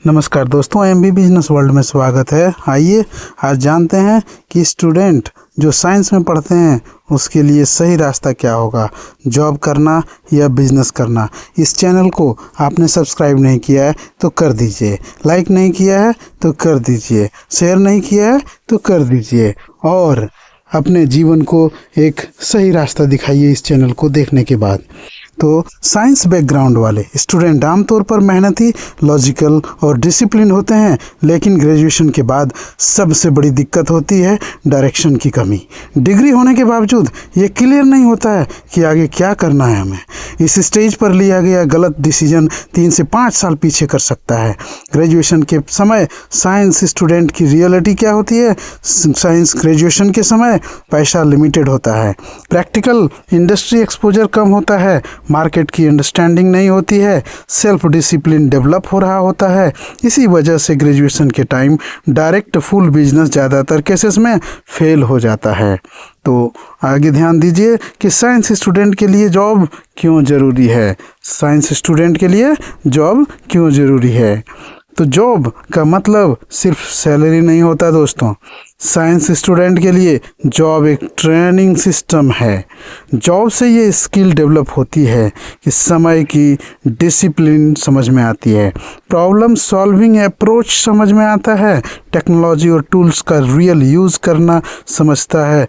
नमस्कार दोस्तों, MB business world में स्वागत है। आइए आज जानते हैं कि स्टूडेंट जो साइंस में पढ़ते हैं उसके लिए सही रास्ता क्या होगा, जॉब करना या बिजनेस करना। इस चैनल को आपने सब्सक्राइब नहीं किया है तो कर दीजिए, लाइक नहीं किया है तो कर दीजिए, शेयर नहीं किया है तो कर दीजिए और अपने जीवन को एक सही रास्ता दिखाइए इस चैनल को देखने के बाद। तो साइंस बैकग्राउंड वाले स्टूडेंट आमतौर पर मेहनती, लॉजिकल और डिसिप्लिन होते हैं, लेकिन ग्रेजुएशन के बाद सबसे बड़ी दिक्कत होती है डायरेक्शन की कमी। डिग्री होने के बावजूद ये क्लियर नहीं होता है कि आगे क्या करना है हमें। इस स्टेज पर लिया गया गलत डिसीजन 3 से 5 साल पीछे कर सकता है। ग्रेजुएशन के समय साइंस स्टूडेंट की रियलिटी क्या होती है? साइंस ग्रेजुएशन के समय पैसा लिमिटेड होता है, प्रैक्टिकल इंडस्ट्री एक्सपोजर कम होता है, मार्केट की अंडरस्टैंडिंग नहीं होती है, सेल्फ डिसिप्लिन डेवलप हो रहा होता है। इसी वजह से ग्रेजुएशन के टाइम डायरेक्ट फुल बिजनेस ज़्यादातर केसेस में फेल हो जाता है। तो आगे ध्यान दीजिए कि साइंस स्टूडेंट के लिए जॉब क्यों ज़रूरी है। साइंस स्टूडेंट के लिए जॉब क्यों ज़रूरी है? तो जॉब का मतलब सिर्फ सैलरी नहीं होता दोस्तों। साइंस स्टूडेंट के लिए जॉब एक ट्रेनिंग सिस्टम है। जॉब से ये स्किल डेवलप होती है कि समय की डिसिप्लिन समझ में आती है, प्रॉब्लम सॉल्विंग अप्रोच समझ में आता है, टेक्नोलॉजी और टूल्स का रियल यूज़ करना समझता है,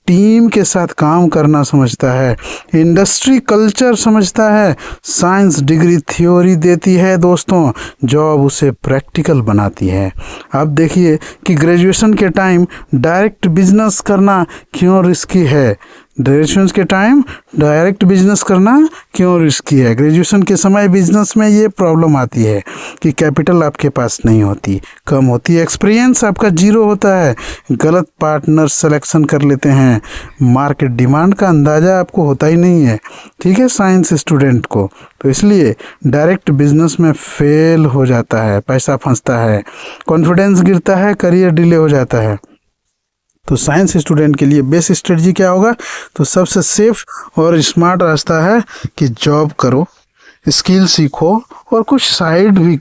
टीम के साथ काम करना समझता है, इंडस्ट्री कल्चर समझता है। साइंस डिग्री थ्योरी देती है दोस्तों, जॉब उसे प्रैक्टिकल बनाती है। अब देखिए कि ग्रेजुएशन के टाइम डायरेक्ट बिजनेस करना क्यों रिस्की है। ग्रेजुएशन के टाइम डायरेक्ट बिजनेस करना क्यों रिस्की है? ग्रेजुएशन के समय बिजनेस में ये प्रॉब्लम आती है कि कैपिटल आपके पास नहीं होती, कम होती है, एक्सपीरियंस आपका जीरो होता है, गलत पार्टनर सिलेक्शन कर लेते हैं, मार्केट डिमांड का अंदाज़ा आपको होता ही नहीं है, ठीक है, साइंस स्टूडेंट को। तो इसलिए डायरेक्ट बिजनेस में फेल हो जाता है, पैसा फंसता है, कॉन्फिडेंस गिरता है, करियर डिले हो जाता है। तो साइंस स्टूडेंट के लिए बेस्ट स्ट्रेटजी क्या होगा? तो सबसे सेफ और स्मार्ट रास्ता है कि जॉब करो, स्किल सीखो और कुछ साइड भी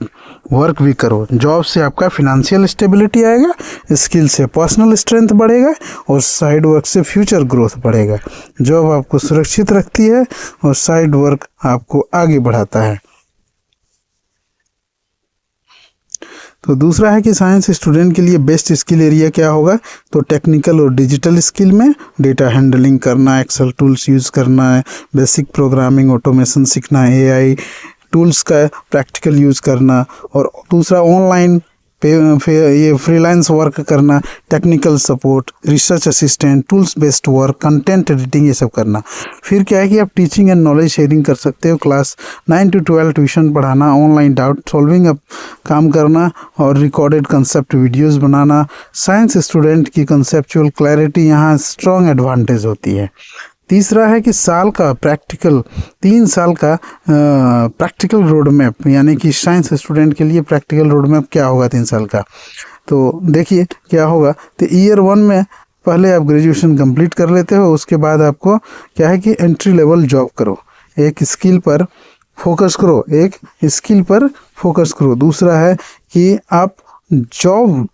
वर्क भी करो। जॉब से आपका फिनेंशियल स्टेबिलिटी आएगा, स्किल से पर्सनल स्ट्रेंथ बढ़ेगा और साइड वर्क से फ्यूचर ग्रोथ बढ़ेगा। जॉब आपको सुरक्षित रखती है और साइड वर्क आपको आगे बढ़ाता है। तो दूसरा है कि साइंस स्टूडेंट के लिए बेस्ट स्किल एरिया क्या होगा? तो टेक्निकल और डिजिटल स्किल में डेटा हैंडलिंग करना, एक्सेल टूल्स यूज़ करना है, बेसिक प्रोग्रामिंग ऑटोमेशन सीखना, एआई टूल्स का प्रैक्टिकल यूज़ करना, और दूसरा ऑनलाइन ये फ्रीलांस वर्क करना, technical support, research assistant, tools based work, content editing, ये सब करना। फिर क्या है कि आप टीचिंग एंड नॉलेज शेयरिंग कर सकते हो, क्लास 9 to 12 ट्यूशन पढ़ाना, ऑनलाइन डाउट सॉल्विंग काम करना और रिकॉर्डेड कंसेप्ट वीडियोस बनाना। साइंस स्टूडेंट की कंसेप्चुअल क्लैरिटी यहाँ स्ट्रॉन्ग एडवांटेज होती है। तीसरा है कि साल का प्रैक्टिकल 3 साल का प्रैक्टिकल रोड मैप, यानी कि साइंस स्टूडेंट के लिए प्रैक्टिकल रोड मैप क्या होगा 3 साल का? तो देखिए क्या होगा। तो ईयर 1 में पहले आप ग्रेजुएशन कंप्लीट कर लेते हो, उसके बाद आपको क्या है कि एंट्री लेवल जॉब करो, एक स्किल पर फोकस करो, दूसरा है कि आप जॉब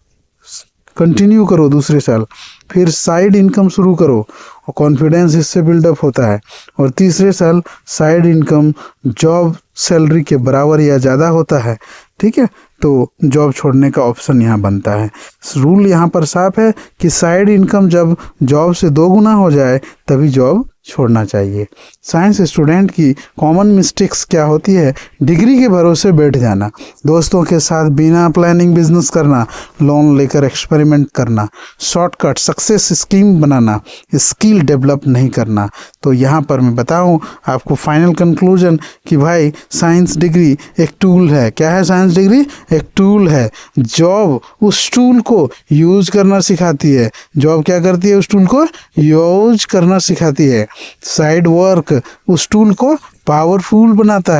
कंटिन्यू करो दूसरे साल, फिर साइड इनकम शुरू करो और कॉन्फिडेंस इससे बिल्डअप होता है, और तीसरे साल साइड इनकम जॉब सैलरी के बराबर या ज़्यादा होता है, ठीक है। तो जॉब छोड़ने का ऑप्शन यहाँ बनता है। रूल यहाँ पर साफ है कि साइड इनकम जब जॉब से 2 गुना हो जाए तभी जॉब छोड़ना चाहिए। साइंस स्टूडेंट की कॉमन मिस्टेक्स क्या होती है? डिग्री के भरोसे बैठ जाना, दोस्तों के साथ बिना प्लानिंग बिजनेस करना, लोन लेकर एक्सपेरिमेंट करना, शॉर्टकट सक्सेस स्कीम बनाना, स्किल डेवलप नहीं करना। तो यहाँ पर मैं बताऊँ आपको फाइनल कंक्लूजन कि भाई साइंस डिग्री एक टूल है। क्या है साइंस डिग्री? एक टूल है। जॉब उस टूल को यूज करना सिखाती है। जॉब क्या करती है? उस टूल को यूज करना सिखाती है। साइड वर्क उस टूल को पावरफुल बनाता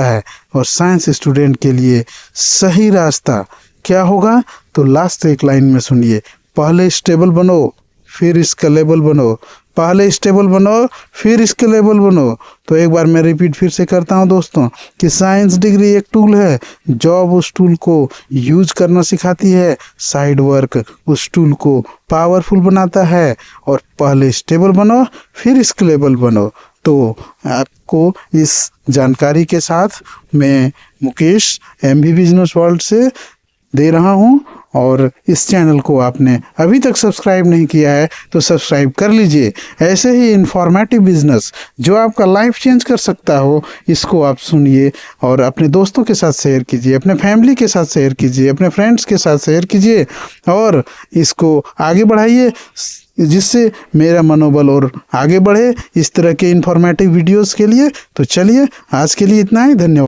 है। और साइंस स्टूडेंट के लिए सही रास्ता क्या होगा? तो लास्ट एक लाइन में सुनिए, पहले स्टेबल बनो, फिर स्केलेबल बनो, पहले स्टेबल बनो फिर स्केलेबल बनो। तो एक बार मैं रिपीट फिर से करता हूं दोस्तों कि साइंस डिग्री एक टूल है, जॉब उस टूल को यूज करना सिखाती है, साइड वर्क उस टूल को पावरफुल बनाता है। और पहले स्टेबल बनो फिर स्केलेबल बनो। तो आपको इस जानकारी के साथ मैं मुकेश MB बिजनेस वर्ल्ड से दे रहा हूं। और इस चैनल को आपने अभी तक सब्सक्राइब नहीं किया है तो सब्सक्राइब कर लीजिए। ऐसे ही इन्फॉर्मेटिव बिजनेस जो आपका लाइफ चेंज कर सकता हो, इसको आप सुनिए और अपने दोस्तों के साथ शेयर कीजिए, अपने फैमिली के साथ शेयर कीजिए, अपने फ्रेंड्स के साथ शेयर कीजिए और इसको आगे बढ़ाइए, जिससे मेरा मनोबल और आगे बढ़े इस तरह के इन्फॉर्मेटिव वीडियोस के लिए। तो चलिए आज के लिए इतना ही, धन्यवाद।